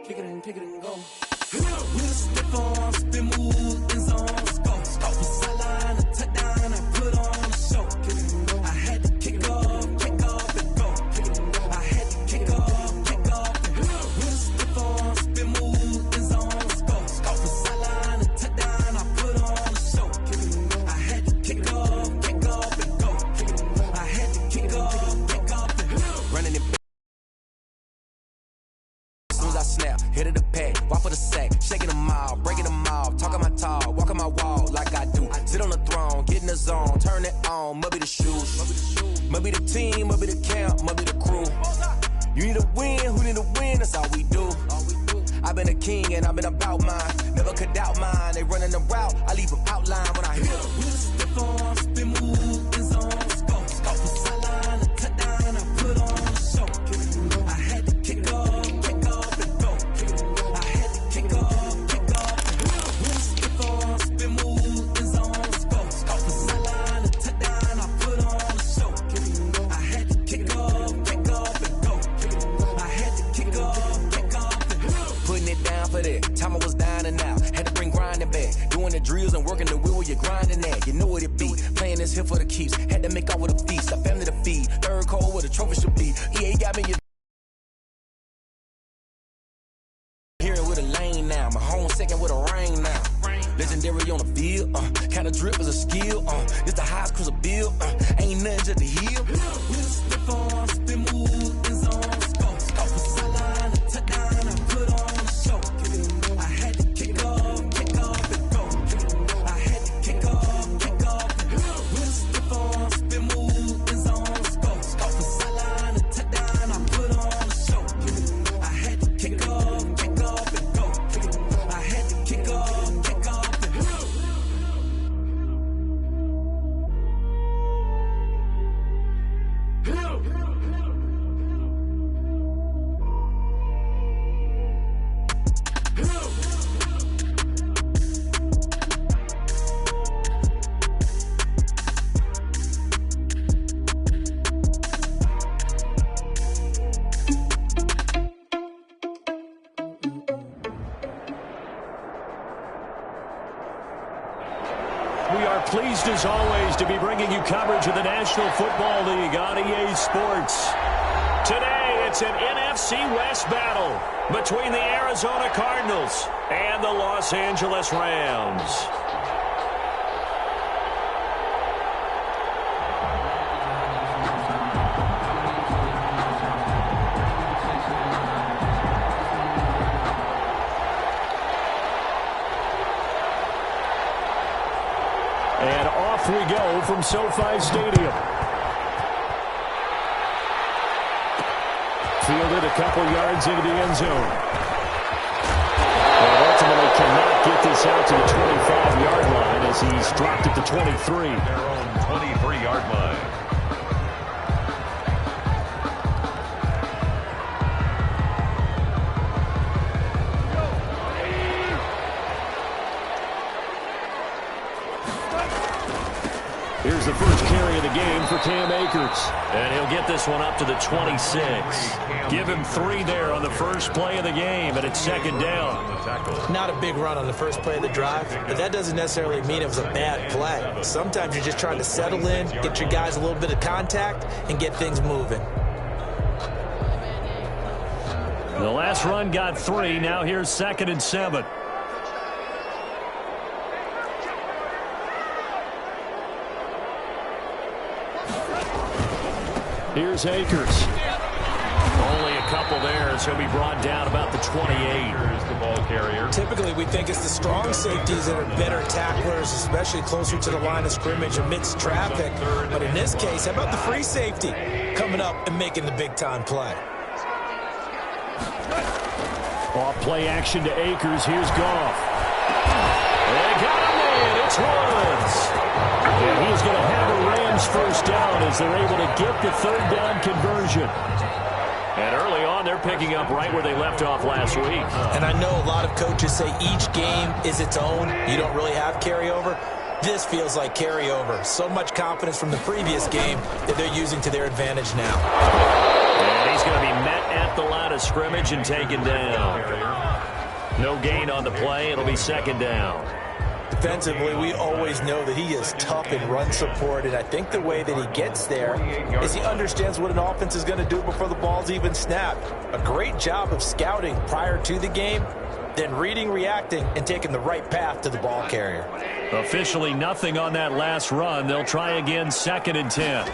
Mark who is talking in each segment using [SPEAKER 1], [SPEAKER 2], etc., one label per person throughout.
[SPEAKER 1] kick it and go. With a stiff arm, spin move, in zone, score. From sideline to touchdown, I put on a show. I had to kick off and go. I had to kick off and go. With a stiff arm, spin move, in zone, score. From sideline to touchdown, I put on a show. I had to kick off and go. I had to kick off and go. Running it. I snap, hit of the pack, walk for the sack, shaking them all, breaking them all, talking my talk, walking my wall like I do. Sit on the throne, get in the zone, turn it on, must be the shoes, must be the team, must be the camp, must be the crew. You need a win, who need a win, that's all we do. I've been a king and I've been about mine, never could doubt mine. They running the route, I leave them outline when I hit them. With a stiff arm, spin move, in zone, score. From sideline to touchdown, I put on a show. I had to kick off. Time I was down and out, had to bring grinding back. Doing the drills and working the wheel where you're grinding at. You know what it be, playing this here for the keeps. Had to make off with a feast, a family to feed. Third cold where the trophy should be. EA got me here with a lane now. My home second with a rain now. Legendary on the field, kind of drip is a skill. It's the highest cruiser bill, ain't nothing just to heal. With a stiff arm, spin move, in zone, score. From sideline to touchdown, I put on a show. I had to kick off and go. I had to kick off and go. With a stiff arm, spin move, in zone, score. From sideline to touchdown, I put on a show. I had to kick off and go. I had to kick off and go.
[SPEAKER 2] We are pleased, as always, to be bringing you coverage of the National Football League on EA Sports. Today, it's an NFC West battle between the Arizona Cardinals and the Los Angeles Rams. And off we go from SoFi Stadium. Fielded a couple yards into the end zone. And ultimately cannot get this out to the 25-yard line as he's dropped at the 23.
[SPEAKER 3] Their own 23-yard line.
[SPEAKER 2] Here's the first carry of the game for Cam Akers. And he'll get this one up to the 26. Give him 3 there on the first play of the game, and it's second down.
[SPEAKER 4] Not a big run on the first play of the drive, but that doesn't necessarily mean it was a bad play. Sometimes you're just trying to settle in, get your guys a little bit of contact, and get things moving.
[SPEAKER 2] The last run got 3. Now here's 2nd and 7. Here's Akers. Only a couple there as he'll be brought down about the 28.
[SPEAKER 3] Here's the ball carrier.
[SPEAKER 4] Typically, we think it's the strong safeties that are better tacklers, especially closer to the line of scrimmage amidst traffic. But in this case, how about the free safety coming up and making the big-time play?
[SPEAKER 2] Off play action to Akers. Here's Goff. They got him in. It's Woods. And he's going to have a Rams first down as they're able to get the 3rd down conversion. And early on, they're picking up right where they left off last week.
[SPEAKER 4] And I know a lot of coaches say each game is its own. You don't really have carryover. This feels like carryover. So much confidence from the previous game that they're using to their advantage now.
[SPEAKER 2] And he's going to be met at the line of scrimmage and taken down. No gain on the play. It'll be second down.
[SPEAKER 4] Defensively, we always know that he is tough in run support, and I think the way that he gets there is he understands what an offense is going to do before the ball's even snapped. A great job of scouting prior to the game, then reading, reacting, and taking the right path to the ball carrier.
[SPEAKER 2] Officially nothing on that last run. They'll try again, 2nd and 10.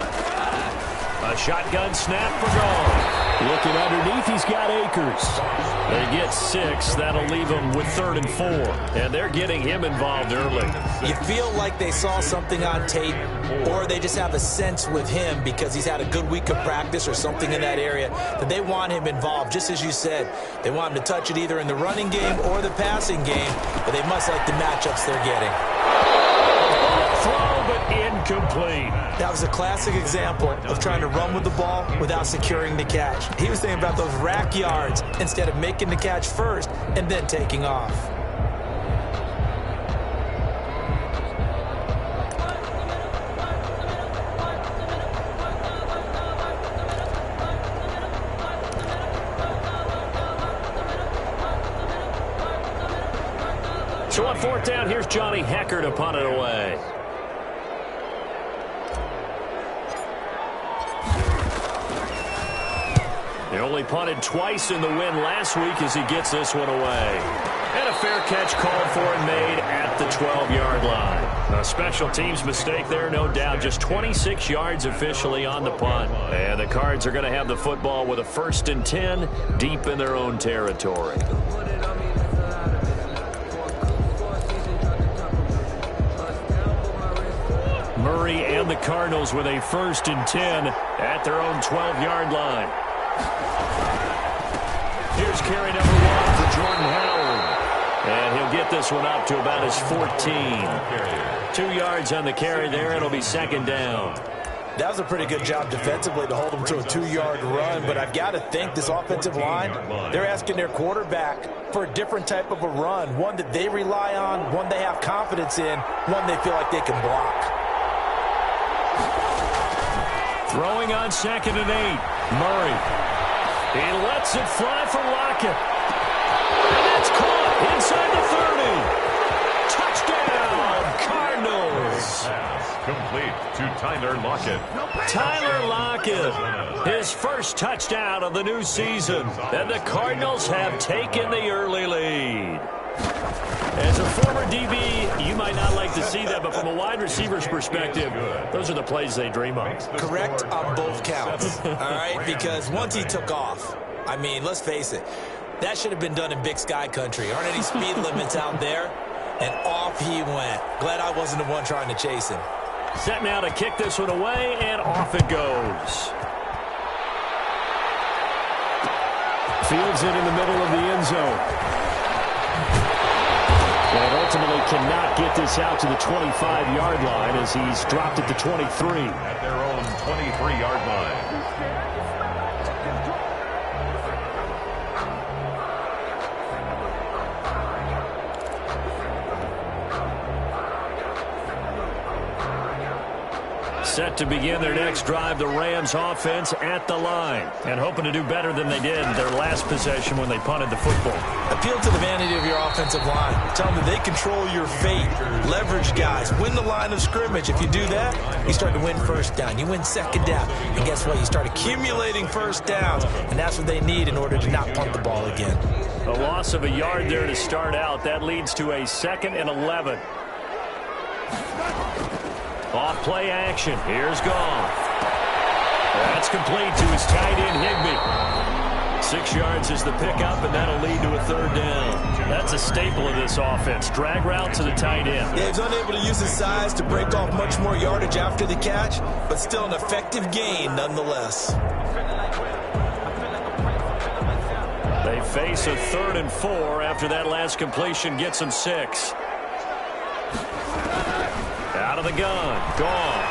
[SPEAKER 2] A shotgun snap for goal. Looking underneath, he's got Akers. They get 6. That'll leave him with 3rd and 4. And they're getting him involved early.
[SPEAKER 4] You feel like they saw something on tape, or they just have a sense with him because he's had a good week of practice or something in that area that they want him involved. Just as you said, they want him to touch it either in the running game or the passing game, but they must like the matchups they're getting.
[SPEAKER 2] Throw, but incomplete.
[SPEAKER 4] That was a classic example of trying to run with the ball without securing the catch. He was thinking about those rack yards instead of making the catch first and then taking off.
[SPEAKER 2] So on 4th down, here's Johnny Hecker to punt it away. He only punted twice in the win last week as he gets this one away. And a fair catch called for and made at the 12-yard line. A special teams mistake there, no doubt. Just 26 yards officially on the punt. And the Cards are going to have the football with a 1st and 10 deep in their own territory. Murray and the Cardinals with a 1st and 10 at their own 12-yard line. Here's carry number 1 for Jordan Howard. And he'll get this one up to about his 14. 2 yards on the carry there. It'll be 2nd down.
[SPEAKER 4] That was a pretty good job defensively to hold him to a 2-yard run, but I've got to think this offensive line, they're asking their quarterback for a different type of a run, one that they rely on, one they have confidence in, one they feel like they can block.
[SPEAKER 2] Throwing on 2nd and 8. Murray. He lets it fly for Lockett. And that's caught inside the 30. Touchdown, Cardinals.
[SPEAKER 3] Complete to Tyler Lockett.
[SPEAKER 2] Tyler Lockett, his first touchdown of the new season. And the Cardinals have taken the early lead. As a former DB, you might not like to see that, but from a wide receiver's perspective, those are the plays they dream of.
[SPEAKER 4] Correct on both counts, all right? Because once he took off, I mean, let's face it, that should have been done in Big Sky country. Aren't any speed limits out there? And off he went. Glad I wasn't the one trying to chase him.
[SPEAKER 2] Set now to kick this one away, and off it goes. Fields it in the middle of the end zone. And ultimately cannot get this out to the 25-yard line as he's dropped at the 23.
[SPEAKER 3] At their own 23-yard line.
[SPEAKER 2] Set to begin their next drive, the Rams offense at the line. And hoping to do better than they did their last possession when they punted the football.
[SPEAKER 4] Appeal to the vanity of your offensive line. Tell them that they control your fate. Leverage guys. Win the line of scrimmage. If you do that, you start to win 1st down. You win 2nd down. And guess what? You start accumulating 1st downs. And that's what they need in order to not punt the ball again.
[SPEAKER 2] A loss of a yard there to start out. That leads to a 2nd and 11. Off play action. Here's Goff. That's complete to his tight end, Higbee. 6 yards is the pickup, and that'll lead to a 3rd down. That's a staple of this offense. Drag route to the tight end.
[SPEAKER 4] Yeah, he's unable to use his size to break off much more yardage after the catch, but still an effective gain nonetheless.
[SPEAKER 2] They face a 3rd and 4 after that last completion gets them 6. Out of the gun. Goff.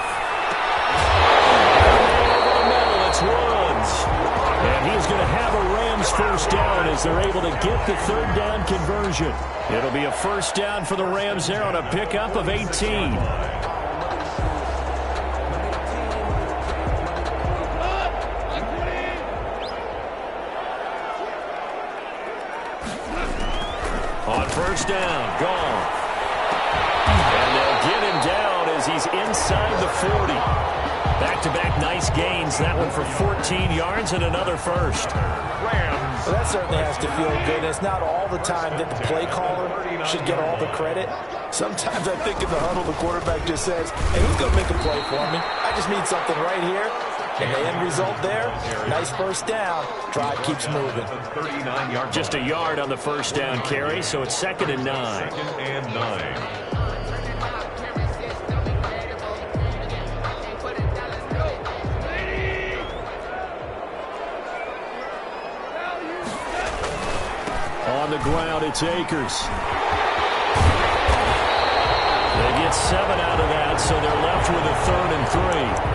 [SPEAKER 2] Over the middle, it's Woods. And he's going to have a Rams 1st down as they're able to get the 3rd down conversion. It'll be a 1st down for the Rams there on a pickup of 18. On first down, gone. And they'll get him down as he's inside the 40. Back-to-back nice gains. That one for 14 yards and another first.
[SPEAKER 4] Well, that certainly has to feel good. It's not all the time that the play caller should get all the credit. Sometimes I think in the huddle, the quarterback just says, hey, who's going to make a play for me? I just need something right here. And the end result there, nice first down. Drive keeps moving.
[SPEAKER 2] Just a yard on the first down carry, so it's 2nd and 9.
[SPEAKER 3] 2nd and 9.
[SPEAKER 2] On the ground, it's Akers. They get 7 out of that, so they're left with a 3rd and 3.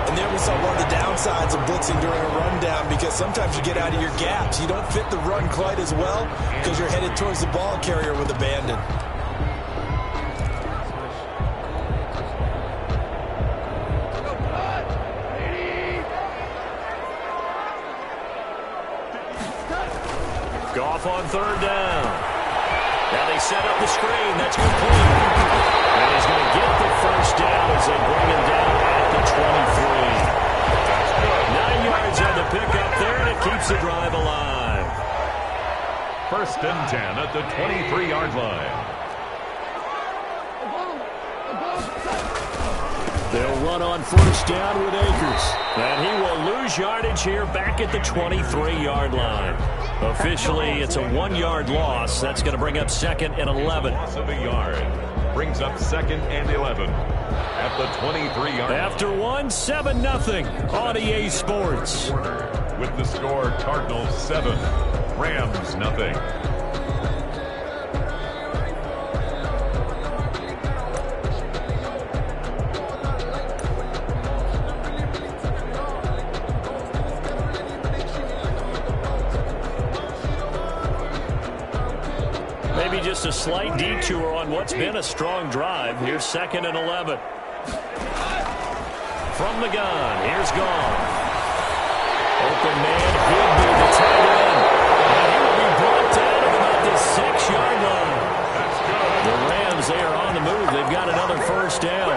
[SPEAKER 4] And there we saw one of the downsides of blitzing during a rundown, because sometimes you get out of your gaps. You don't fit the run quite as well because you're headed towards the ball carrier with abandon.
[SPEAKER 2] Goff on 3rd down. Now they set up the screen. That's complete. And he's going to get the first down as they bring him down at the 23. 9 yards on the pickup there, and it keeps the drive alive.
[SPEAKER 3] 1st and 10 at the 23-yard line.
[SPEAKER 2] They'll run on first down with Akers. And he will lose yardage here back at the 23-yard line. Officially, it's a 1-yard loss. That's going to bring up 2nd and 11.
[SPEAKER 3] Loss of a yard. Brings up 2nd and 11 at the 23-yard line.
[SPEAKER 2] After 7-0 on EA Sports.
[SPEAKER 3] With the score, Cardinals 7, Rams nothing.
[SPEAKER 2] Maybe just a slight detour on what's been a strong drive. Here's 2nd and 11. From the gun, here's Goff. Open man, Higby, the tight end. And he will be brought down at about the 6-yard line. The Rams, they are on the move. They've got another first down.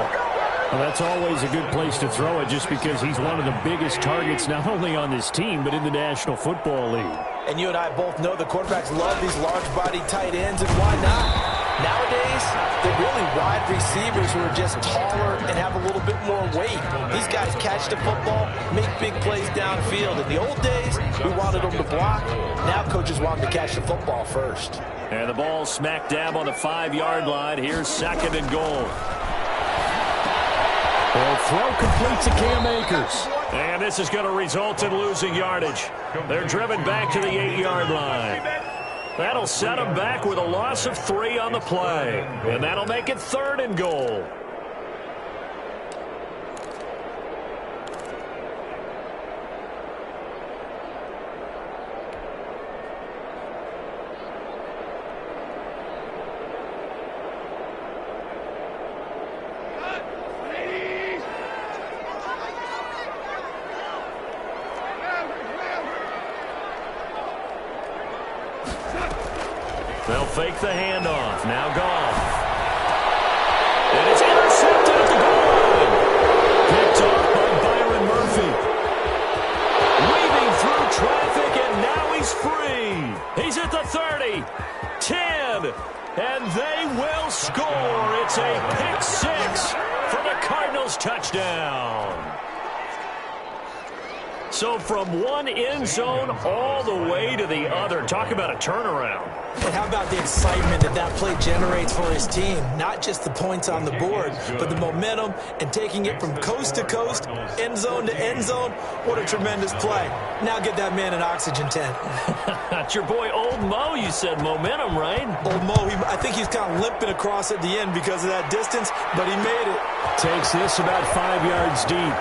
[SPEAKER 5] Well, that's always a good place to throw it, just because he's one of the biggest targets not only on this team but in the National Football League.
[SPEAKER 4] And you and I both know the quarterbacks love these large-bodied tight ends, and why not? Nowadays, they're really wide receivers who are just taller and have a little bit more weight. These guys catch the football, make big plays downfield. In the old days, we wanted them to block. Now coaches want them to catch the football first.
[SPEAKER 2] And the ball smack dab on the 5-yard line. Here's 2nd and goal.
[SPEAKER 5] They'll throw complete to Cam Akers.
[SPEAKER 2] And this is going to result in losing yardage. They're driven back to the 8-yard line. That'll set them back with a loss of 3 on the play. And that'll make it 3rd and goal. They'll fake the handoff. Now Goff. And it's intercepted at the goal line. Picked off by Byron Murphy. Weaving through traffic, and now he's free. He's at the 30, 10, and they will score. It's a pick 6 for the Cardinals touchdown. So from one end zone all the way to the other. Talk about a turnaround.
[SPEAKER 4] And how about the excitement that that play generates for his team? Not just the points on the board, but the momentum and taking it from coast to coast, end zone to end zone. What a tremendous play. Now get that man an oxygen tent.
[SPEAKER 2] That's your boy Old Mo, you said. Momentum, right?
[SPEAKER 4] Old Mo, I think he's kind of limping across at the end because of that distance, but he made it.
[SPEAKER 5] Takes this about 5 yards deep.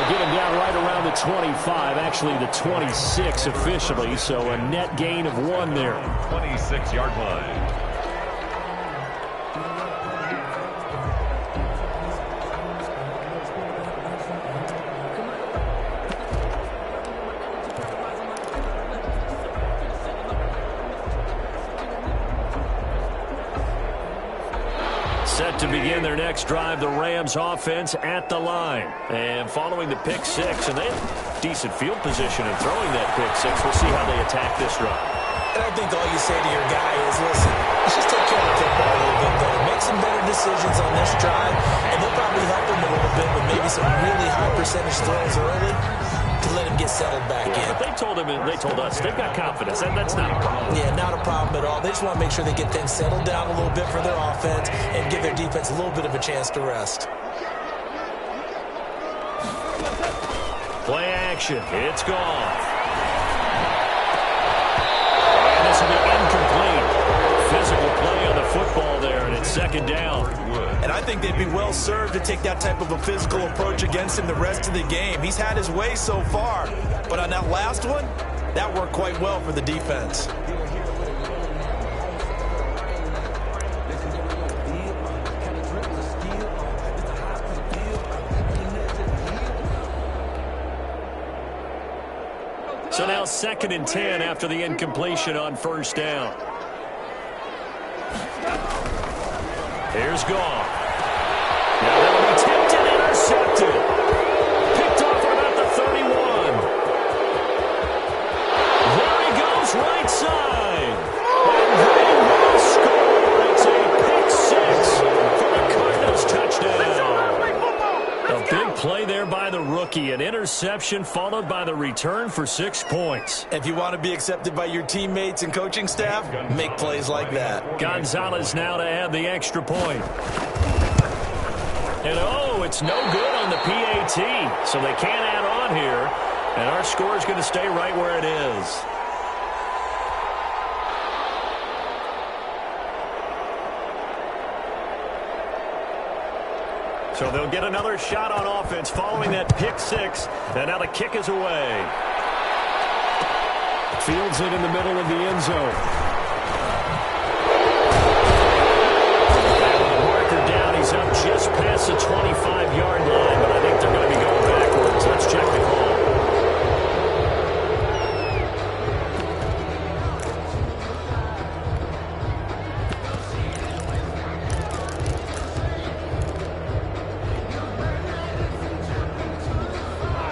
[SPEAKER 2] Get him down right around the 25, actually the 26 officially, so a net gain of 1 there.
[SPEAKER 3] 26-yard line.
[SPEAKER 2] Set to begin their next drive, the Rams offense at the line. And following the pick six, and they have decent field position in throwing that pick six. We'll see how they attack this drive.
[SPEAKER 4] And I think all you say to your guy is, listen, let's just take care of the football a little bit better. Make some better decisions on this drive, and they'll probably help him a little bit with maybe some really high percentage throws early to let him get settled back in.
[SPEAKER 2] But they told us they've got confidence, and that's not a problem.
[SPEAKER 4] Yeah, not a problem at all. They just want to make sure they get things settled down a little bit for their offense and give their defense a little bit of a chance to rest.
[SPEAKER 2] Play action. It's gone. And this will be incomplete. Physical play on the football there, and it's second down.
[SPEAKER 4] And I think they'd be well served to take that type of a physical approach against him the rest of the game. He's had his way so far, but on that last one, that worked quite well for the defense.
[SPEAKER 2] So now 2nd and 10 after the incompletion on first down. Here's Goff. Now that'll be tipped and intercepted. Picked off about the 31. There he goes, right side. And they will score. It's a pick six for the Cardinals touchdown. A big play there by the rookie. An interception followed by the return for 6 points.
[SPEAKER 4] If you want to be accepted by your teammates and coaching staff, make plays like that.
[SPEAKER 2] Gonzalez now to add the extra point. And oh, it's no good on the PAT. So they can't add on here. And our score is going to stay right where it is. So they'll get another shot on offense following that pick six. And now the kick is away. Fields it in the middle of the end zone. And with the marker down, he's up just past the 25-yard line. But I think they're going to be going backwards. Let's check the call.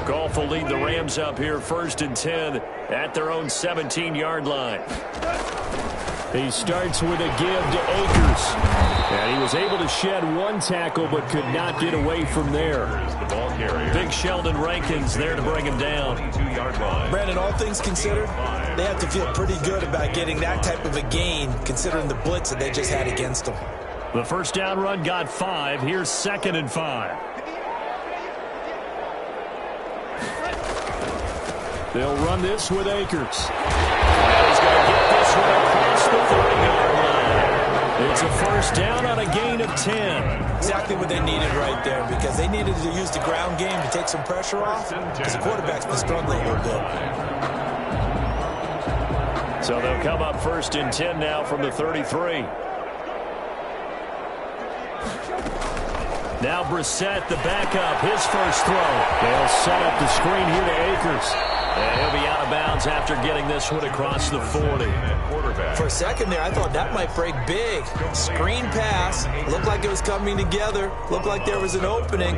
[SPEAKER 2] Goff will lead the Rams up here 1st and 10 at their own 17-yard line. He starts with a give to Akers. And he was able to shed one tackle but could not get away from there. Big Sheldon Rankins there to bring him down.
[SPEAKER 4] Brandon, all things considered, they have to feel pretty good about getting that type of a gain considering the blitz that they just had against them.
[SPEAKER 2] The first down run got 5. Here's 2nd and 5. They'll run this with Akers. And he's going to get this one across the 30-yard line. It's a first down on a gain of 10.
[SPEAKER 4] Exactly what they needed right there because they needed to use the ground game to take some pressure off because the quarterback's been struggling a little bit.
[SPEAKER 2] So they'll come up 1st and 10 now from the 33. Now Brissett, the backup, his first throw. They'll set up the screen here to Akers. And he'll be out of bounds after getting this one across the 40.
[SPEAKER 4] For a second there, I thought that might break big. Screen pass. Looked like it was coming together. Looked like there was an opening.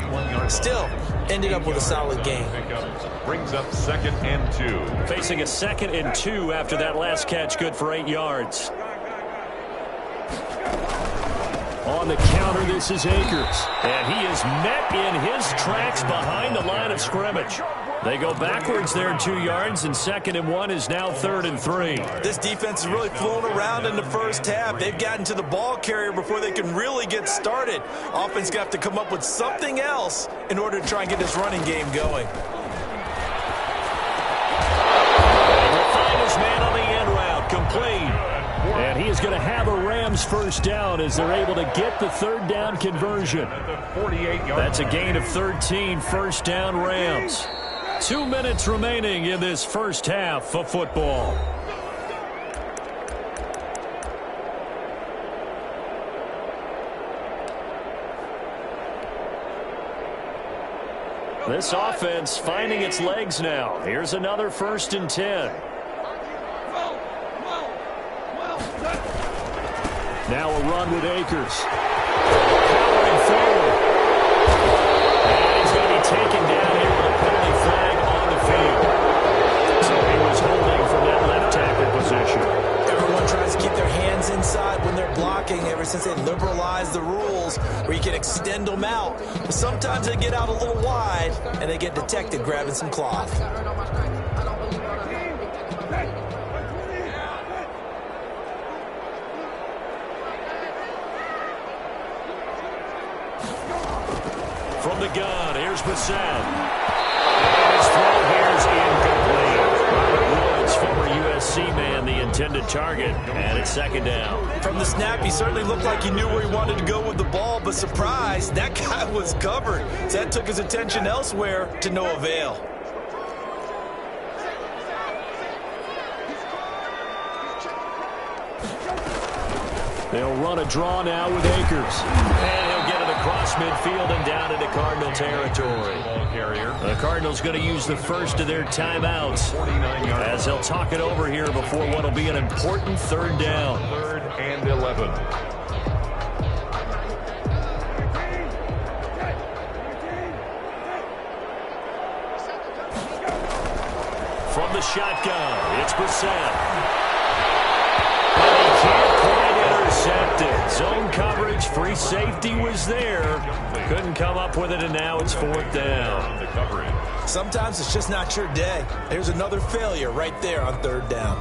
[SPEAKER 4] Still, ended up with a solid gain.
[SPEAKER 3] Brings up 2nd and 2.
[SPEAKER 2] Facing a 2nd and 2 after that last catch, good for 8 yards. On the counter, this is Akers. And he is met in his tracks behind the line of scrimmage. They go backwards there 2 yards, and 2nd and 1 is now 3rd and 3.
[SPEAKER 4] This defense has really flown around in the first half. They've gotten to the ball carrier before they can really get started. Offense got to come up with something else in order to try and get this running game going.
[SPEAKER 2] And the finals man on the end route, complete. And he is going to have a Rams first down as they're able to get the 3rd down conversion. That's a gain of 13, first down Rams. 2 minutes remaining in this first half of football. This offense finding its legs now. Here's another 1st and 10. Now a run with Akers.
[SPEAKER 4] since they liberalized the rules where you can extend them out. But sometimes they get out a little wide, and they get detected grabbing some cloth.
[SPEAKER 2] From the gun, here's Bissett. His throw here's incomplete. Robert Woods, former USC man, the intended target, and it's second down.
[SPEAKER 4] From the snap, he certainly looked like he knew where he wanted to go with the ball, but surprise, that guy was covered. So that took his attention elsewhere to no avail.
[SPEAKER 2] They'll run a draw now with Akers. And he'll get it across midfield and down into Cardinal territory. The Cardinals going to use the first of their timeouts as they'll talk it over here before what will be an important third down.
[SPEAKER 3] 3rd and 11.
[SPEAKER 2] From the shotgun, it's Bissett. But he can't quite intercept it. Zone coverage, free safety was there. Couldn't come up with it, and now it's 4th down.
[SPEAKER 4] Sometimes it's just not your day. There's another failure right there on 3rd down.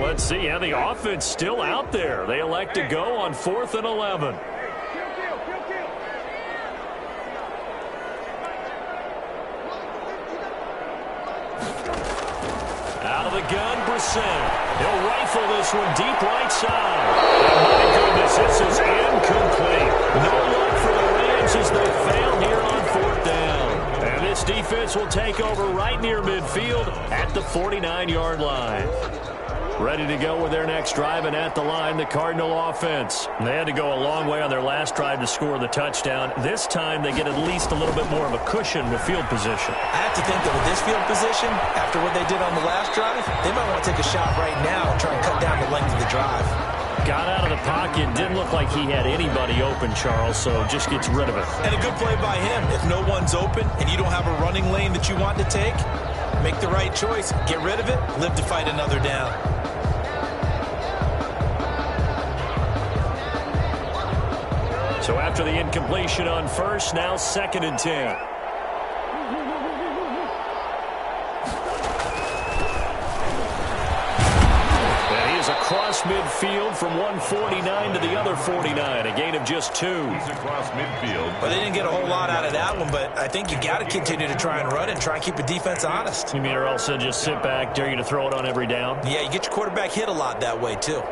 [SPEAKER 2] Let's see how the offense still out there. They elect to go on 4th and 11. Out of the gun, Bissett. He'll rifle this one deep right side. And my goodness, this is incomplete. No luck for the Rams as they fail here on 4th down. And this defense will take over right near midfield at the 49-yard line. Ready to go with their next drive, and at the line, the Cardinal offense. They had to go a long way on their last drive to score the touchdown. This time, they get at least a little bit more of a cushion with field position.
[SPEAKER 4] I have to think that with this field position, after what they did on the last drive, they might want to take a shot right now and try and cut down the length of the drive.
[SPEAKER 2] Got out of the pocket, didn't look like he had anybody open, Charles, so just gets rid of it.
[SPEAKER 4] And a good play by him. If no one's open and you don't have a running lane that you want to take, make the right choice. Get rid of it, live to fight another down.
[SPEAKER 2] So after the incompletion on first, now 2nd and 10. And he is across midfield from 149 to the other 49, a gain of just 2.
[SPEAKER 3] He's across midfield.
[SPEAKER 4] Well, they didn't get a whole lot out of that one, but I think you got to continue to try and run and try and keep the defense honest.
[SPEAKER 2] You mean or else just sit back, dare you to throw it on every down?
[SPEAKER 4] Yeah, you get your quarterback hit a lot that way, too.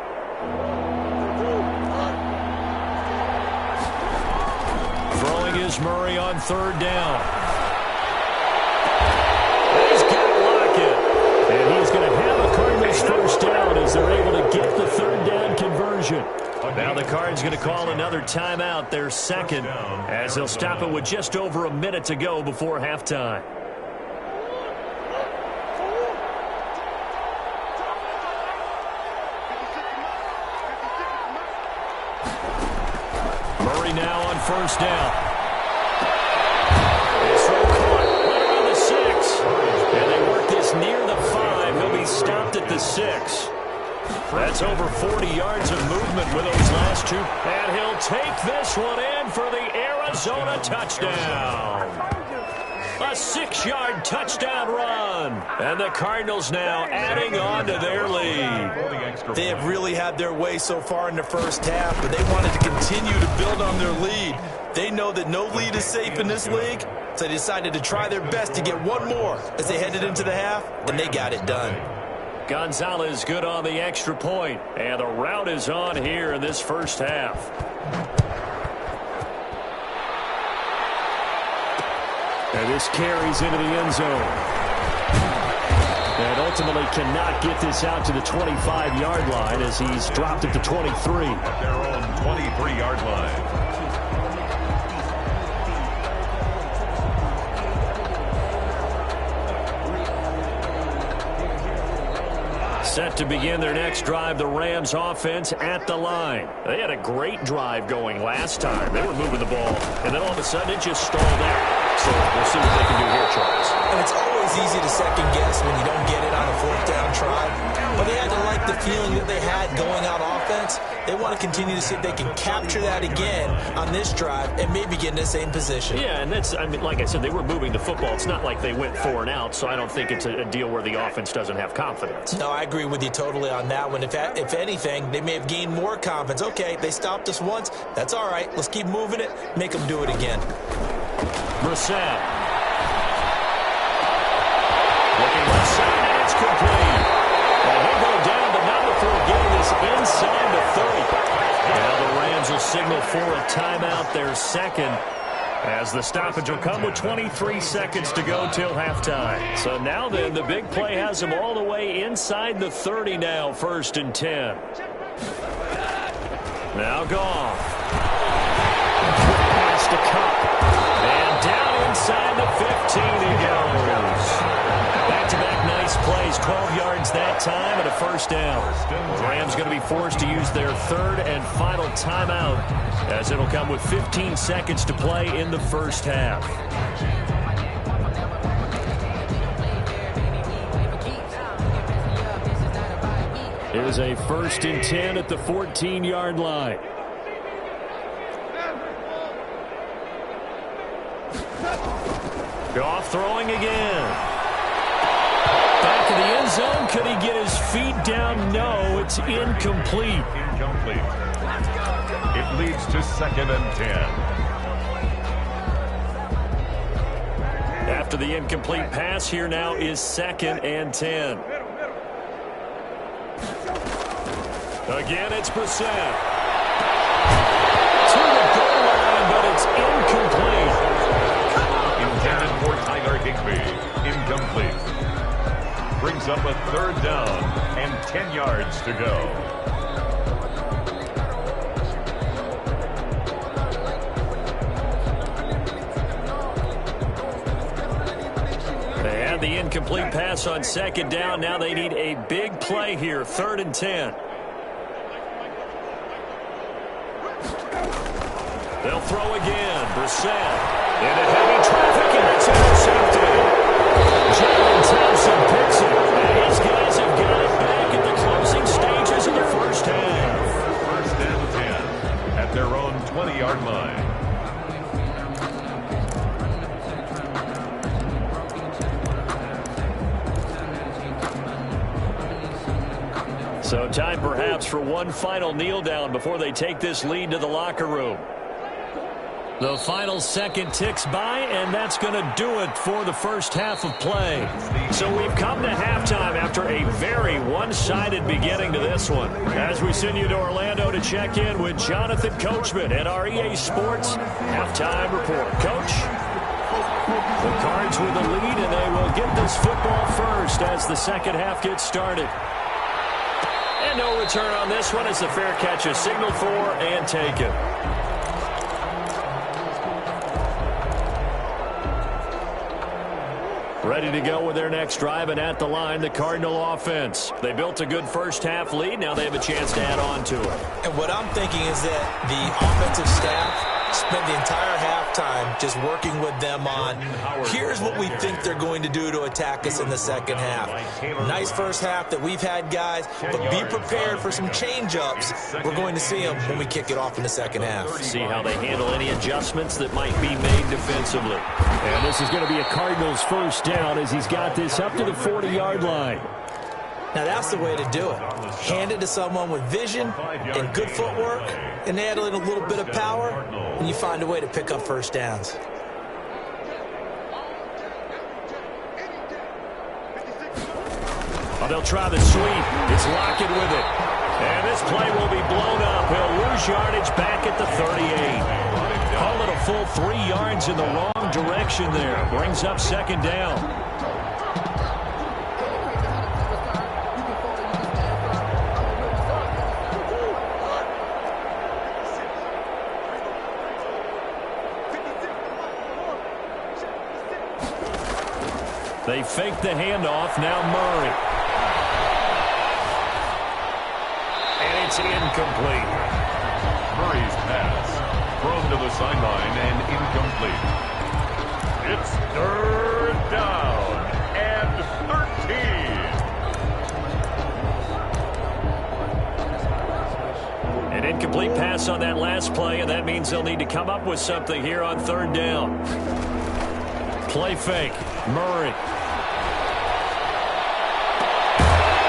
[SPEAKER 2] Throwing is Murray on 3rd down. He's got Lockett. And he's going to have a Cardinals first down as they're able to get the 3rd down conversion. Now the Cards going to call another timeout, their 2nd, as they'll stop it with just over a minute to go before halftime. Murray now on 1st down. This throw caught right around the 6. And they work this near the 5. He'll be stopped at the 6. That's over 40 yards of movement with those last 2. And he'll take this one in for the Arizona touchdown. A 6-yard touchdown run. And the Cardinals now adding on to their lead.
[SPEAKER 4] They have really had their way so far in the first half, but they wanted to continue to build on their lead. They know that no lead is safe in this league, so they decided to try their best to get one more as they headed into the half, and they got it done.
[SPEAKER 2] Gonzalez good on the extra point, and the route is on here in this first half. And this carries into the end zone. And ultimately cannot get this out to the 25-yard line as he's dropped at the 23.
[SPEAKER 3] At their own 23-yard line.
[SPEAKER 5] Set to begin their next drive, the Rams offense at the line. They had a great drive going last time. They were moving the ball, and then all of a sudden it just stalled out. So we'll see what they can do here, Charles.
[SPEAKER 4] And it's always easy to second guess when you don't get it on a fourth down try. But they had to like the feeling that they had going out offense. They want to continue to see if they can capture that again on this drive and maybe get in the same position.
[SPEAKER 5] Yeah, and that's, I mean, like I said, they were moving the football. It's not like they went 4 and out, so I don't think it's a deal where the offense doesn't have confidence.
[SPEAKER 4] No, I agree with you totally on that one. If anything, they may have gained more confidence. Okay, they stopped us once. That's all right. Let's keep moving it. Make them do it again.
[SPEAKER 5] Brissett. Looking left side, and it's complete. And he'll go down, but not before getting this inside the 30. Now the Rams will signal for a timeout, their second, as the stoppage will come with 23 seconds to go till halftime. So now then, the big play has them all the way inside the 30 now, 1st and 10. Now Goff. Pass to Cup. And down inside the 15 he goes. Back-to-back nice plays, 12 yards that time and a 1st down. The Rams going to be forced to use their 3rd and final timeout, as it'll come with 15 seconds to play in the 1st half. Here's a 1st and 10 at the 14-yard line. Goff throwing again. Back to the end zone. Could he get his feet down? No, it's incomplete.
[SPEAKER 3] Incomplete. It leads to 2nd and 10.
[SPEAKER 5] After the incomplete pass, here now is 2nd and 10. Again, it's Brissett. To the goal line, but it's incomplete.
[SPEAKER 3] Intended for Tyler Higbee. Incomplete. Brings up a 3rd down and 10 yards to go.
[SPEAKER 5] They had the incomplete pass on 2nd down. Now they need a big play here, 3rd and 10. They'll throw again. Brissett into heavy traffic, and it's intercepted. Jalen Thompson picks it, and these guys have got it back at the closing stages of the 1st half.
[SPEAKER 3] 1st and 10 at their own 20-yard line.
[SPEAKER 5] So time perhaps for one final kneel down before they take this lead to the locker room. The final second ticks by, and that's going to do it for the 1st half of play. So we've come to halftime after a very one-sided beginning to this one. As we send you to Orlando to check in with Jonathan Coachman at our EA Sports Halftime Report. Coach? The Cards with the lead, and they will get this football first as the 2nd half gets started. And no return on this one as the fair catch is signaled for and taken. Ready to go with their next drive, and at the line, the Cardinal offense. They built a good 1st half lead. Now they have a chance to add on to it.
[SPEAKER 4] And what I'm thinking is that the offensive staff spent the entire halftime just working with them on, here's what we think they're going to do to attack us in the 2nd half. Nice 1st half that we've had, guys, but be prepared for some change-ups. We're going to see them when we kick it off in the 2nd half.
[SPEAKER 5] See how they handle any adjustments that might be made defensively. And this is going to be a Cardinals 1st down as he's got this up to the 40-yard line.
[SPEAKER 4] Now that's the way to do it. Hand it to someone with vision and good footwork, and add in a little bit of power, and you find a way to pick up 1st downs.
[SPEAKER 5] Oh, they'll try the sweep. It's Lockett with it. And this play will be blown up. He'll lose yardage back at the 38. Call it a full 3 yards in the wrong direction there. Brings up 2nd down. They fake the handoff. Now Murray. It's incomplete.
[SPEAKER 3] Murray's pass thrown to the sideline and incomplete. It's third down and 13.
[SPEAKER 5] An incomplete pass on that last play, and that means they'll need to come up with something here on third down. Play fake. Murray.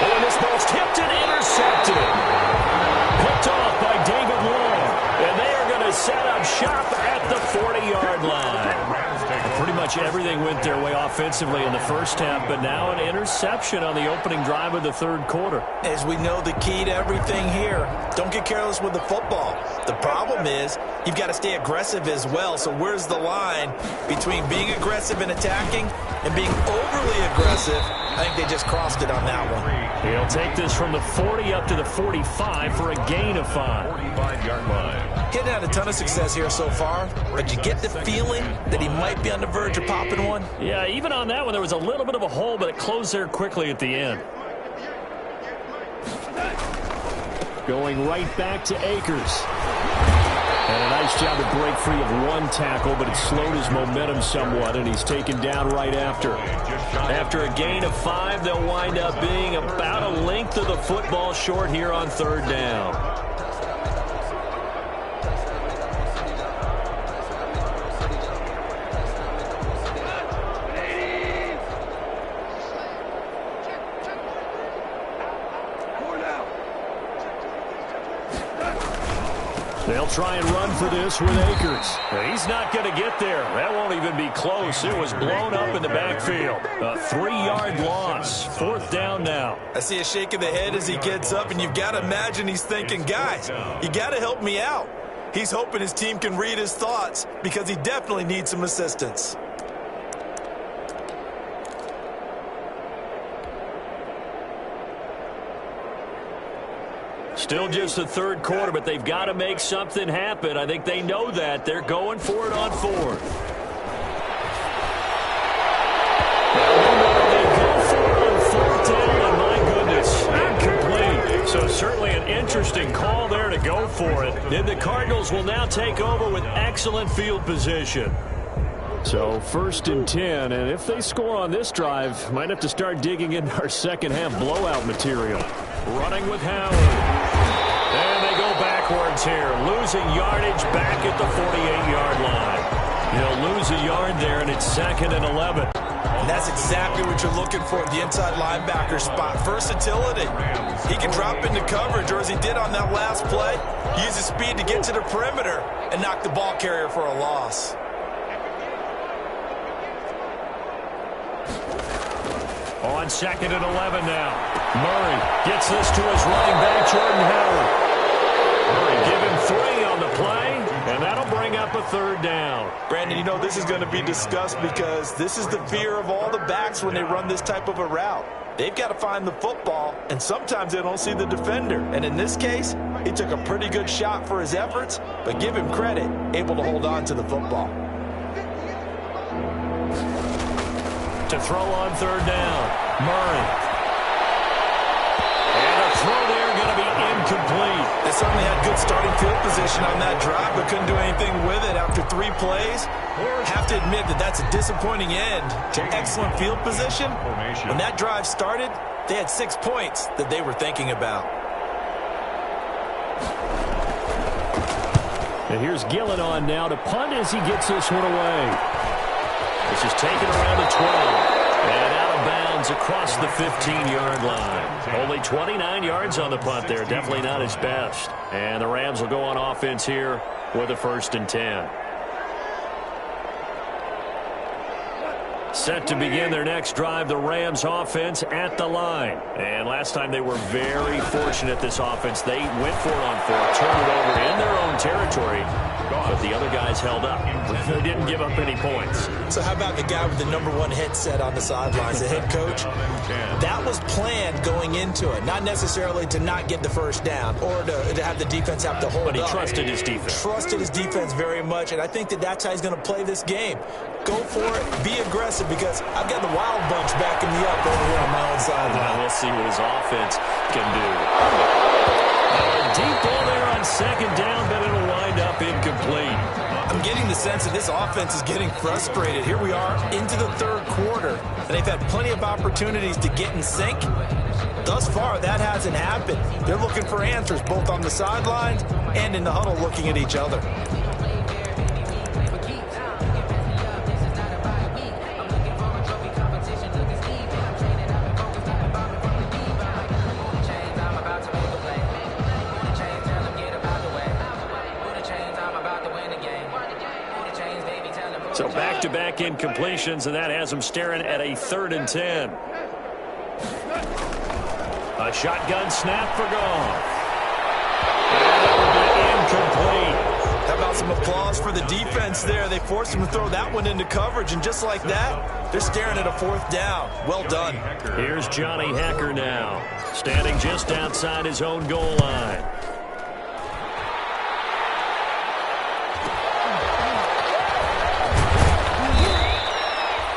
[SPEAKER 5] Oh, and this ball's tipped and intercepted. Picked off by David Long. And they are going to set up shop at the 40-yard line. Pretty much everything went their way offensively in the first half, but now an interception on the opening drive of the third quarter.
[SPEAKER 4] As we know, the key to everything here, don't get careless with the football. The problem is you've got to stay aggressive as well. So where's the line between being aggressive and attacking and being overly aggressive? I think they just crossed it on that one.
[SPEAKER 5] He'll take this from the 40 up to the 45 for a gain of 5.
[SPEAKER 3] 45-yard line.
[SPEAKER 4] Hitting had a ton of success here so far, but you get the feeling that he might be on the verge of popping one.
[SPEAKER 5] Yeah, even on that one, there was a little bit of a hole, but it closed there quickly at the end. Going right back to Akers. And a nice job to break free of one tackle, but it slowed his momentum somewhat, and he's taken down right after. After a gain of 5, they'll wind up being about a length of the football short here on third down. They'll try and run for this with Akers. He's not going to get there. That won't even be close. It was blown up in the backfield. A 3-yard loss. Fourth down now.
[SPEAKER 4] I see a shake of the head as he gets up, and you've got to imagine he's thinking, guys, you got to help me out. He's hoping his team can read his thoughts because he definitely needs some assistance.
[SPEAKER 5] Still just the third quarter, but they've got to make something happen. I think they know that. They're going for it on fourth. They go for it on fourth down, and my goodness, incomplete. So certainly an interesting call there to go for it. Then the Cardinals will now take over with excellent field position. So 1st and 10, and if they score on this drive, might have to start digging into our second half blowout material. Running with Howard. And they go backwards here, losing yardage back at the 48-yard line. He'll lose a yard there, and it's 2nd and 11.
[SPEAKER 4] And that's exactly what you're looking for at the inside linebacker spot. Versatility. He can drop into coverage, or as he did on that last play, use his speed to get to the perimeter and knock the ball carrier for a loss.
[SPEAKER 5] On 2nd and 11 now. Murray gets this to his running back, Jordan Howard. Murray give him 3 on the play, and that'll bring up a third down.
[SPEAKER 4] Brandon, you know this is going to be discussed because this is the fear of all the backs when they run this type of a route. They've got to find the football, and sometimes they don't see the defender. And in this case, he took a pretty good shot for his efforts, but give him credit, able to hold on to the football.
[SPEAKER 5] To throw on third down, Murray. And a throw there going to be incomplete.
[SPEAKER 4] They certainly had good starting field position on that drive, but couldn't do anything with it after 3 plays. Have to admit that that's a disappointing end to excellent field position. When that drive started, they had 6 points that they were thinking about.
[SPEAKER 5] And here's Gillen on now to punt as he gets this one away. This is taken around the 12. And out of bounds across the 15-yard line. Only 29 yards on the punt there. Definitely not his best. And the Rams will go on offense here with a 1st and 10. Set to begin their next drive, the Rams offense at the line. And last time they were very fortunate, this offense. They went for it on 4th, turned it over in their own territory, but the other guys held up. They didn't give up any points.
[SPEAKER 4] So how about the guy with the #1 headset on the sidelines, the head coach? That was planned going into it, not necessarily to not get the first down or to have the defense have to hold up.
[SPEAKER 5] But he trusted his defense.
[SPEAKER 4] Trusted his defense very much, and I think that's how he's going to play this game. Go for it, be aggressive, because I've got the wild bunch backing me up over here on my own sideline.
[SPEAKER 5] We'll see what his offense can do. deep ball there on second down, but it'll wind up incomplete.
[SPEAKER 4] I'm getting the sense that this offense is getting frustrated. Here we are into the third quarter, and they've had plenty of opportunities to get in sync. Thus far, that hasn't happened. They're looking for answers both on the sidelines and in the huddle looking at each other.
[SPEAKER 5] So back-to-back incompletions, and that has them staring at a 3rd and 10. A shotgun snap for Goff. Incomplete.
[SPEAKER 4] How about some applause for the defense there? They forced him to throw that one into coverage, and just like that, they're staring at a 4th down. Well done.
[SPEAKER 5] Here's Johnny Hacker now, standing just outside his own goal line.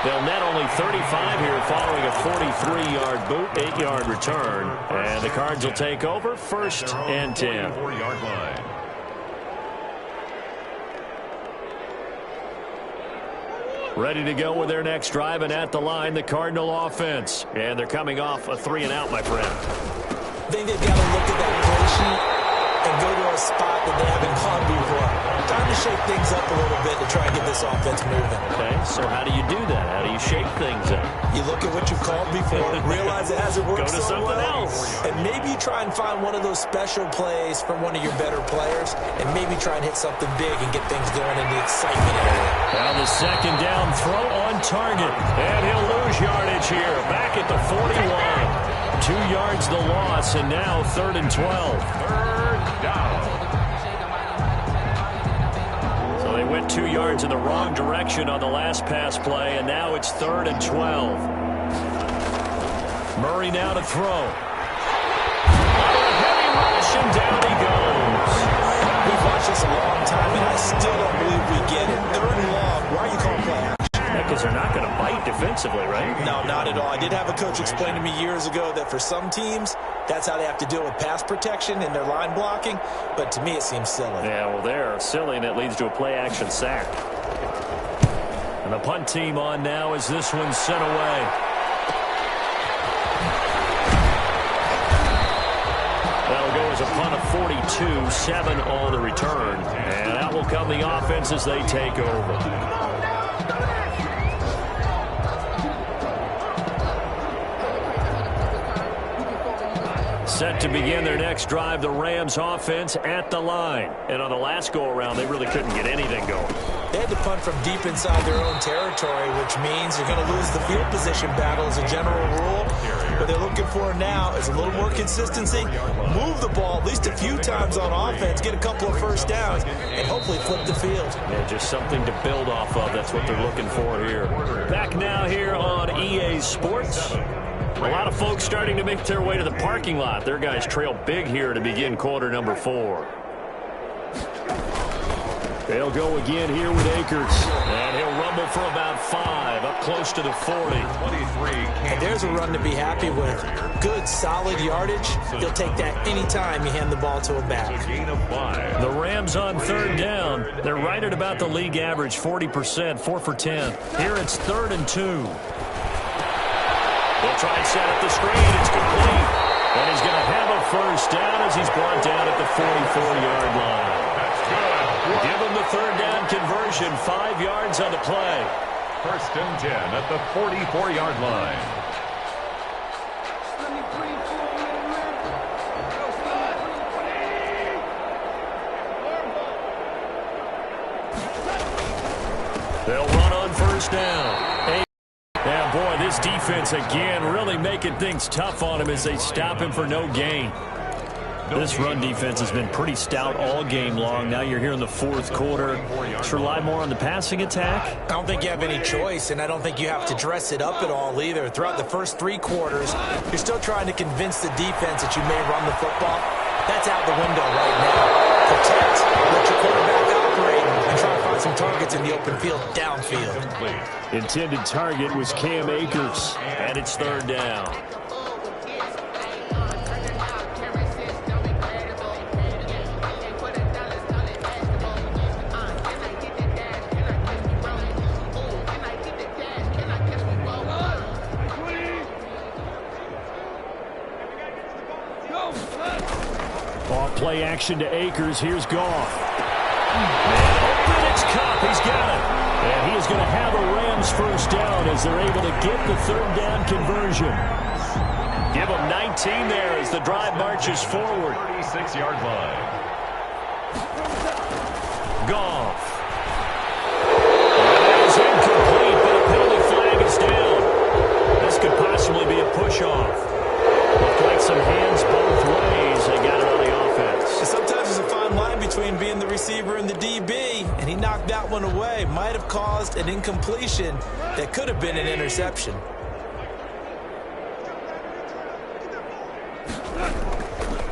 [SPEAKER 5] They'll net only 35 here following a 43-yard boot, 8-yard return. And the Cards will take over 1st and 10.
[SPEAKER 3] 44-yard line.
[SPEAKER 5] Ready to go with their next drive, and at the line, the Cardinal offense. And they're coming off a 3-and-out, my friend.
[SPEAKER 4] I think they've got to look at that play sheet and go to a spot that they haven't gone before. Time to shake things up a little bit to try and get this offense moving.
[SPEAKER 5] Okay, so how do you do that? How do you shake things up?
[SPEAKER 4] You look at what you've called before, realize it hasn't worked
[SPEAKER 5] Go to
[SPEAKER 4] so
[SPEAKER 5] something
[SPEAKER 4] well,
[SPEAKER 5] else.
[SPEAKER 4] and maybe you try and find one of those special plays from one of your better players, and maybe try and hit something big and get things going in the excitement area.
[SPEAKER 5] Now the second down throw on target, and he'll lose yardage here. Back at the 41. 2 yards the loss, and now 3rd and 12.
[SPEAKER 3] 3rd down.
[SPEAKER 5] They went 2 yards in the wrong direction on the last pass play, and now it's 3rd and 12. Murray now to throw. Heavy rush, and down he goes.
[SPEAKER 4] We've watched this a long time, and I still don't believe we get it. 3rd and long. Why are you calling play action?
[SPEAKER 5] Because they're not going to bite defensively, right?
[SPEAKER 4] No, not at all. I did have a coach explain to me years ago that for some teams, that's how they have to deal with pass protection and their line blocking. But to me, it seems silly.
[SPEAKER 5] Yeah, well, they're silly, and it leads to a play-action sack. And the punt team on now as this one's sent away. That'll go as a punt of 42, 7 on the return. And out will come the offense as they take over. Set to begin their next drive, the Rams offense at the line. And on the last go-around, they really couldn't get anything going.
[SPEAKER 4] They had to punt from deep inside their own territory, which means you're going to lose the field position battle as a general rule. What they're looking for now is a little more consistency, move the ball at least a few times on offense, get a couple of 1st downs, and hopefully flip the field.
[SPEAKER 5] Yeah, just something to build off of. That's what they're looking for here. Back now here on EA Sports. A lot of folks starting to make their way to the parking lot. Their guys trail big here to begin quarter number 4. They'll go again here with Akers. And he'll rumble for about 5, up close to the 40.
[SPEAKER 3] 23.
[SPEAKER 4] And there's a run to be happy with. Good, solid yardage. You'll take that anytime you hand the ball to a back.
[SPEAKER 3] Gain of 5.
[SPEAKER 5] The Rams on 3rd down. They're right at about the league average, 40%, 4 for 10. Here it's 3rd and 2. They'll try and set up the screen. It's complete. And he's going to have a 1st down as he's brought down at the 44-yard line.
[SPEAKER 3] That's good.
[SPEAKER 5] Give him the 3rd down conversion. 5 yards on the play.
[SPEAKER 3] 1st and 10 at the 44-yard line.
[SPEAKER 5] They'll run on 1st down. Yeah, boy, this defense again really making things tough on him as they stop him for no gain. This run defense has been pretty stout all game long. Now you're here in the 4th quarter. Just rely more on the passing attack.
[SPEAKER 4] I don't think you have any choice, and I don't think you have to dress it up at all either. Throughout the first 3 quarters, you're still trying to convince the defense that you may run the football. That's out the window right now. Protect, let your quarterback operate, and try to find some targets in the open field downfield.
[SPEAKER 5] Intended target was Cam Akers, and it's 3rd down.
[SPEAKER 2] play action to Akers. Here's Goff. And open, it's Cup. He's got it. And he is going to have a Rams first down as they're able to get the third down conversion. Give them 19 there as the drive marches forward.
[SPEAKER 3] 36-yard line.
[SPEAKER 2] Goff. That is incomplete, but a penalty flag is down. This could possibly be a push-off. Looked like some hands both ways. They got it on the offense.
[SPEAKER 4] Sometimes there's a fine line between being the receiver and the DB, and he knocked that one away. Might have caused an incompletion that could have been an interception.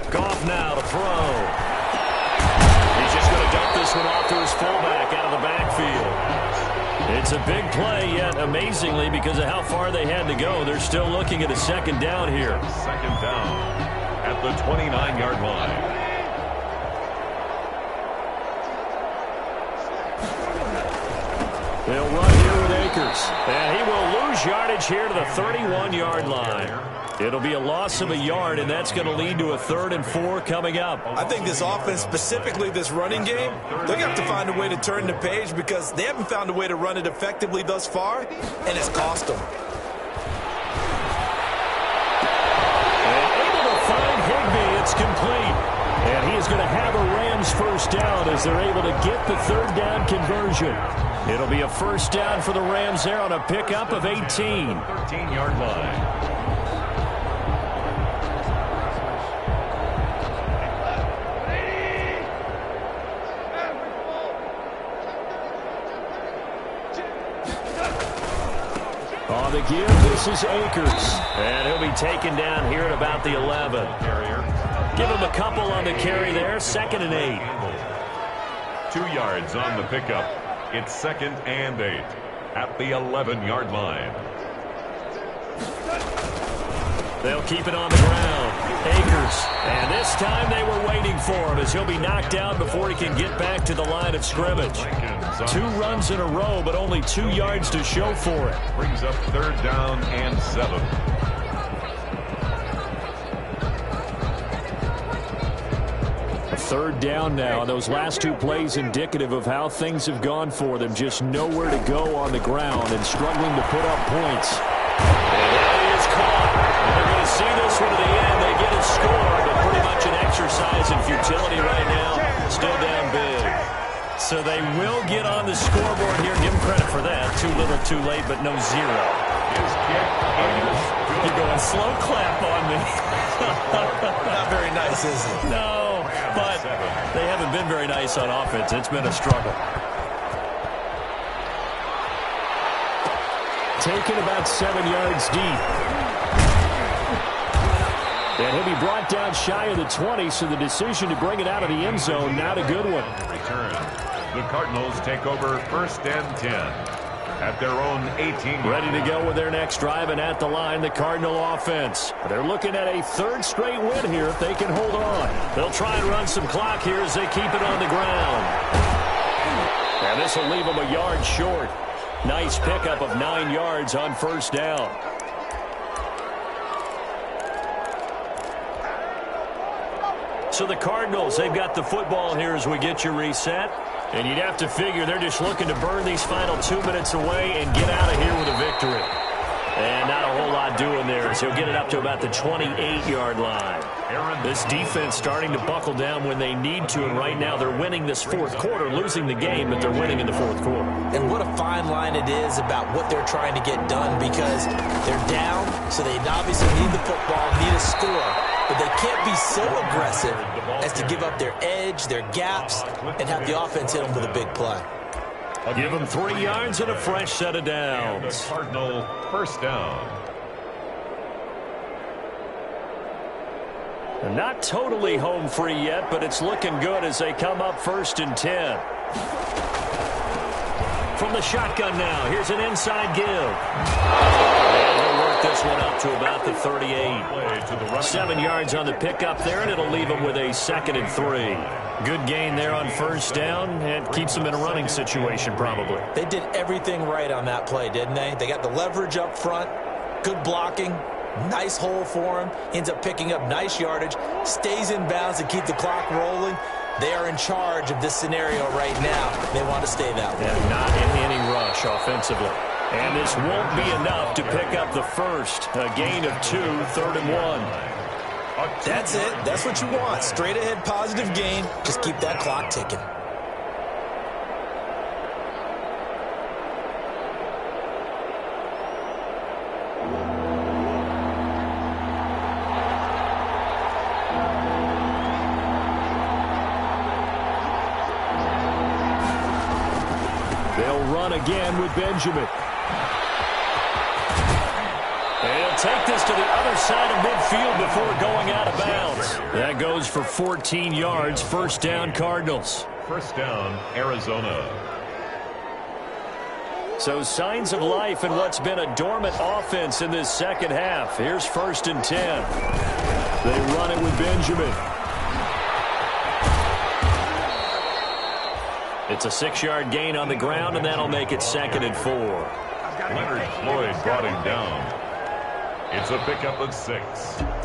[SPEAKER 2] Goff now to throw. He's just going to dump this one off to his fullback out of the backfield. It's a big play, yet amazingly, because of how far they had to go, they're still looking at a second down here.
[SPEAKER 3] Second down at the 29-yard line.
[SPEAKER 2] They'll run here with Akers. And he will lose yardage here to the 31-yard line. It'll be a loss of a yard, and that's going to lead to a 3rd and 4 coming up.
[SPEAKER 4] I think this offense, specifically this running game, they're going to have to find a way to turn the page because they haven't found a way to run it effectively thus far, and it's cost them.
[SPEAKER 2] And able to find Higbee. It's complete. And he is going to have a Rams first down as they're able to get the third down conversion. It'll be a first down for the Rams there on a pickup of 18.
[SPEAKER 3] 13-yard line.
[SPEAKER 2] On the give, this is Akers. And he'll be taken down here at about the 11. Give him a couple on the carry there. 2nd and 8.
[SPEAKER 3] 2 yards on the pickup. It's 2nd and 8 at the 11-yard line.
[SPEAKER 2] They'll keep it on the ground. Akers. And this time they were waiting for him as he'll be knocked down before he can get back to the line of scrimmage. 2 runs in a row, but only 2 yards to show for it.
[SPEAKER 3] Brings up 3rd down and 7.
[SPEAKER 2] Third down now. Those last 2 plays indicative of how things have gone for them. Just nowhere to go on the ground and struggling to put up points. And that is caught. And they're going to see this one to the end. They get a score, but pretty much an exercise in futility right now. Still down big. So they will get on the scoreboard here. Give them credit for that. Too little, too late, but no 0.
[SPEAKER 3] His kick is good.
[SPEAKER 2] You're going slow clap on me.
[SPEAKER 4] Not very nice, is it?
[SPEAKER 2] No, but they haven't been very nice on offense. It's been a struggle. Taken about 7 yards deep. And he'll be brought down shy of the 20, so the decision to bring it out of the end zone, not a good one.
[SPEAKER 3] Return. The Cardinals take over 1st and 10 at their own 18.
[SPEAKER 2] Ready to go with their next drive, and at the line, the Cardinal offense. They're looking at a 3rd straight win here if they can hold on. They'll try and run some clock here as they keep it on the ground. And this will leave them a yard short. Nice pickup of 9 yards on 1st down. So the Cardinals, they've got the football here as we get you reset. And you'd have to figure they're just looking to burn these final 2 minutes away and get out of here with a victory. And not a whole lot doing there as he'll get it up to about the 28-yard line. This defense starting to buckle down when they need to, and right now they're winning this 4th quarter, losing the game, but they're winning in the 4th quarter.
[SPEAKER 4] And what a fine line it is about what they're trying to get done because they're down, so they obviously need the football, need a score. But they can't be so aggressive as to give up their edge, their gaps, and have the offense hit them with a big play.
[SPEAKER 2] Give them 3 yards and a fresh set of downs.
[SPEAKER 3] Cardinal 1st down.
[SPEAKER 2] Not totally home free yet, but it's looking good as they come up 1st and 10. From the shotgun now, here's an inside give. And they'll work this one up to about the 38. 7 yards on the pickup there, and it'll leave them with a 2nd and 3. Good gain there on 1st down, and keeps them in a running situation probably.
[SPEAKER 4] They did everything right on that play, didn't they? They got the leverage up front, good blocking, Nice hole for him. Ends up picking up nice yardage. Stays in bounds to keep the clock rolling. They are in charge of this scenario right now. They want to stay that way.
[SPEAKER 5] And not an inning rush offensively. And this won't be enough to pick up the first. A gain of 2, 3rd and 1.
[SPEAKER 4] That's it. That's what you want. Straight ahead positive gain. Just keep that clock ticking.
[SPEAKER 2] They'll run again with Benjamin.
[SPEAKER 5] They'll take this to the other side of midfield before going out of bounds. That goes for 14 yards. First down, Cardinals.
[SPEAKER 3] First down, Arizona.
[SPEAKER 5] So signs of life in what's been a dormant offense in this second half. Here's 1st and 10.
[SPEAKER 2] They run it with Benjamin.
[SPEAKER 5] It's a 6-yard gain on the ground, and that'll make it 2nd and 4.
[SPEAKER 3] Leonard Floyd brought him down. It's a pickup of 6.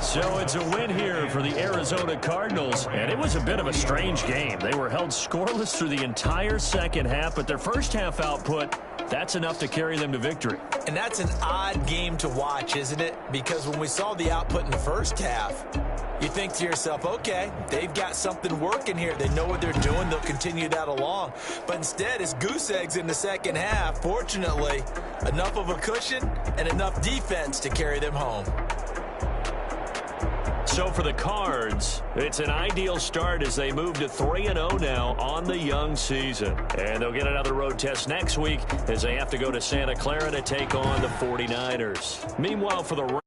[SPEAKER 5] So it's a win here for the Arizona Cardinals, and it was a bit of a strange game. They were held scoreless through the entire second half, but their first half output, that's enough to carry them to victory.
[SPEAKER 4] And that's an odd game to watch, isn't it? Because when we saw the output in the first half, you think to yourself, okay, they've got something working here. They know what they're doing. They'll continue that along. But instead, it's goose eggs in the second half. Fortunately, enough of a cushion and enough defense to carry them home.
[SPEAKER 5] So for the Cards, it's an ideal start as they move to 3-0 now on the young season. And they'll get another road test next week as they have to go to Santa Clara to take on the 49ers. Meanwhile, for the